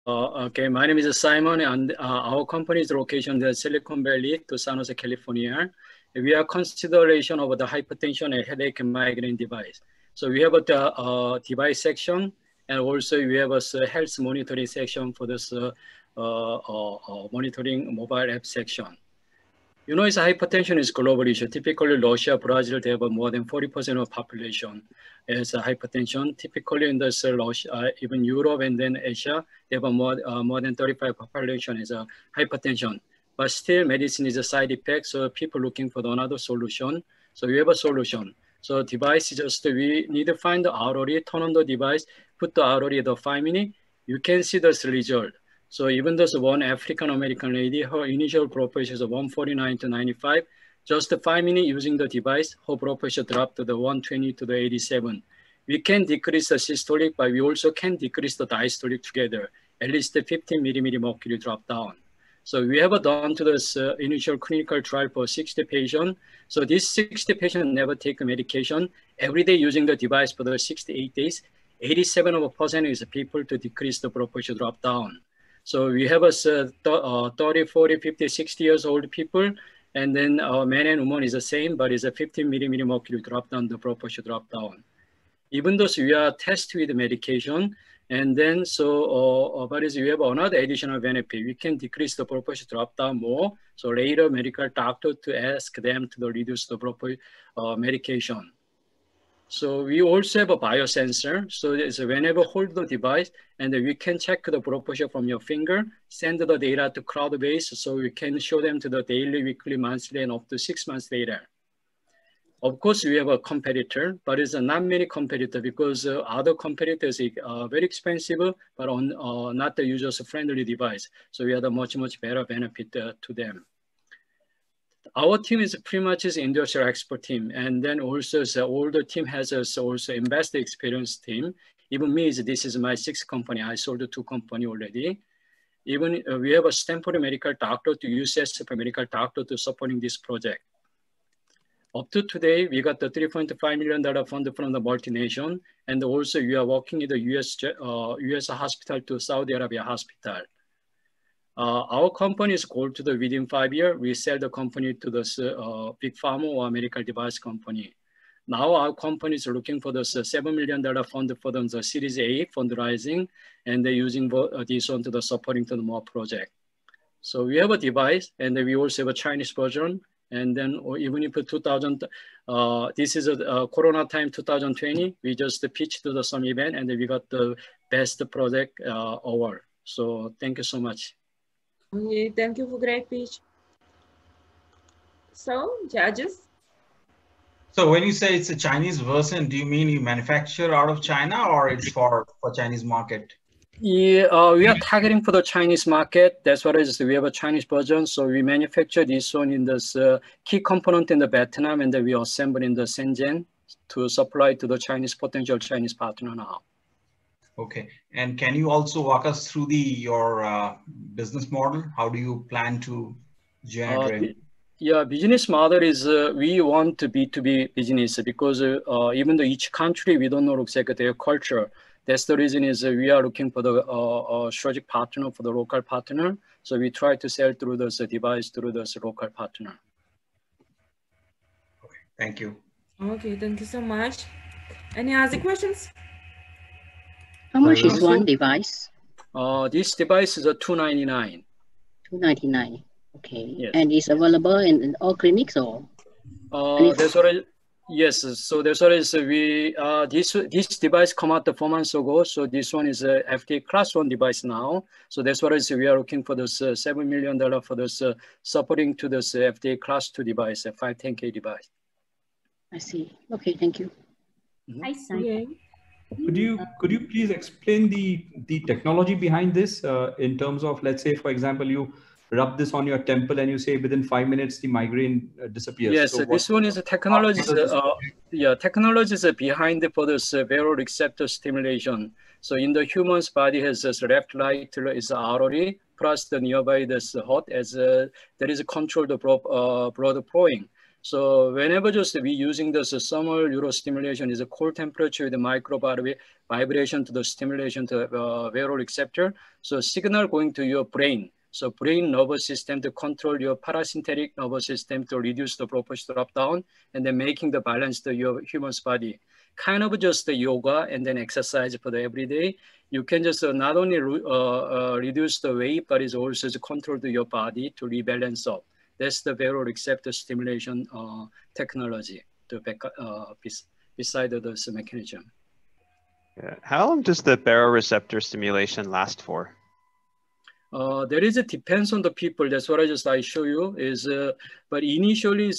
Okay, my name is Simon, and our company is located in Silicon Valley to San Jose, California. We are consideration of the hypertension and headache and migraine device. So we have a device section, and also we have a health monitoring section for this monitoring mobile app section. You know, it's hypertension is global issue. Typically, Russia, Brazil, they have more than 40% of population as hypertension. Typically, in this Russia, even Europe and then Asia, they have more than 35 population is hypertension. But still, medicine is a side effect. So people looking for another solution. So we have a solution. So device is just we need to find the ROE, turn on the device, put the ROE the 5 minutes. You can see this result. So even though one African American lady, her initial blood pressure is 149 to 95, just 5 minutes using the device, her blood pressure dropped to the 120 to the 87. We can decrease the systolic, but we also can decrease the diastolic together. At least the 15 millimeter mercury drop down. So we have done to this initial clinical trial for 60 patients. So these 60 patients never take medication. Every day using the device for the 68 days, 87% is people to decrease the blood pressure drop down. So we have 30, 40, 50, 60 years old people, and then men and women is the same, but it's a 15 millimeter mercury drop down, the blood pressure drop down. Even though we are tested with medication, and then but we have another additional benefit. We can decrease the blood pressure drop down more. So later medical doctor to ask them to reduce the blood pressure medication. So we also have a biosensor. So it's whenever hold the device, and we can check the blood pressure from your finger, send the data to cloud base, so we can show them to the daily, weekly, monthly, and up to 6 months later. Of course, we have a competitor, but it's not many competitors because other competitors are very expensive, but not the user-friendly device. So we have a much better benefit to them. Our team is pretty much an industrial expert team. And then also the older team has also investor experience team. Even me, this is my 6th company. I sold 2 companies already. Even we have a Stanford medical doctor to UCSF medical doctor to supporting this project. Up to today, we got the $3.5 million fund from the multinational. And also we are working in the US hospital to Saudi Arabia hospital. Our company's goal to the within 5 years, we sell the company to the big pharma or medical device company. Now our company is looking for the $7 million fund for the Series A fundraising, and they're using this one to the supporting to the more project. So we have a device, and then we also have a Chinese version. And then even if this is a Corona time 2020, we just pitched to some event, and then we got the best project award. So thank you so much. Okay, thank you for great pitch. So, judges? So when you say it's a Chinese version, do you mean you manufacture out of China, or it's for Chinese market? Yeah, we are targeting for the Chinese market. That's what it is. We have a Chinese version. So we manufacture this one in this key component in the Vietnam, and then we assemble in the Shenzhen to supply to the potential Chinese partner now. Okay, and can you also walk us through your business model? How do you plan to generate revenue? Yeah, business model is we want to B2B business because even though each country, we don't know exactly their culture. That's the reason is we are looking for the strategic partner for the local partner. So we try to sell through this device through this local partner. Okay, thank you. Okay, thank you so much. Any other questions? How much is one device? This device is a $299. $299. Okay. Yes. And it's available in all clinics or? That's what yes. So that's what is this device come out 4 months ago. So this one is a FDA class 1 device now. So that's what is we are looking for this $7 million for this supporting to this FDA class 2 device, a 510K device. I see. Okay, thank you. Hi, Simon. Could you please explain the technology behind this in terms of, let's say, for example, you rub this on your temple and you say within 5 minutes the migraine disappears. Yes, so this one is a technology. Technology is behind for this baroreceptor stimulation. So in the human's body has this left right is artery plus the nearby this heart as there is a control the blood flowing. So whenever just we using this thermal neurostimulation is a cold temperature with a micro vibration to the stimulation to wearable receptor. So signal going to your brain. So brain nervous system to control your parasympathetic nervous system to reduce the blood pressure drop down and then making the balance to your human's body. Kind of just the yoga and then exercise for the everyday. You can just not only reduce the weight, but it's also to control to your body to rebalance up. That's the baroreceptor stimulation technology to beside this mechanism. Yeah. How long does the baroreceptor stimulation last for? There is a depends on the people. That's what I show you is, but initially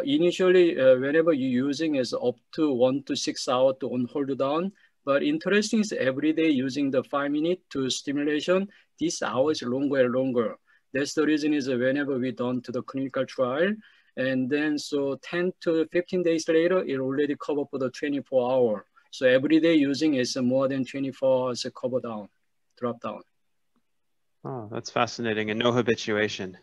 whenever you're using is up to 1 to 6 hours to on hold down. But interesting is every day using the 5 minute to stimulation, this hour is longer and longer. That's the reason is whenever we done to the clinical trial, and then so 10 to 15 days later, it already cover for the 24 hour. So every day using is more than 24 hours cover down, drop down. Oh, that's fascinating, and no habituation.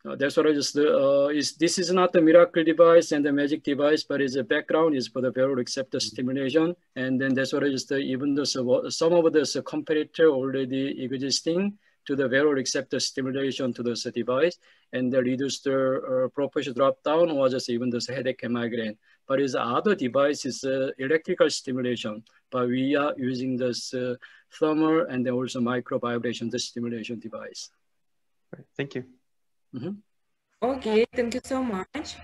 That's what I just this is not the miracle device and the magic device, but it's a background is for the baroreceptor stimulation, and then that's what I just even though some of this competitor already existing to the baroreceptor stimulation to this device, and the reduced blood pressure drop down or just even this headache and migraine. But is other device is electrical stimulation, but we are using this thermal and then also micro vibration the stimulation device. Right. Thank you. Okay, thank you so much.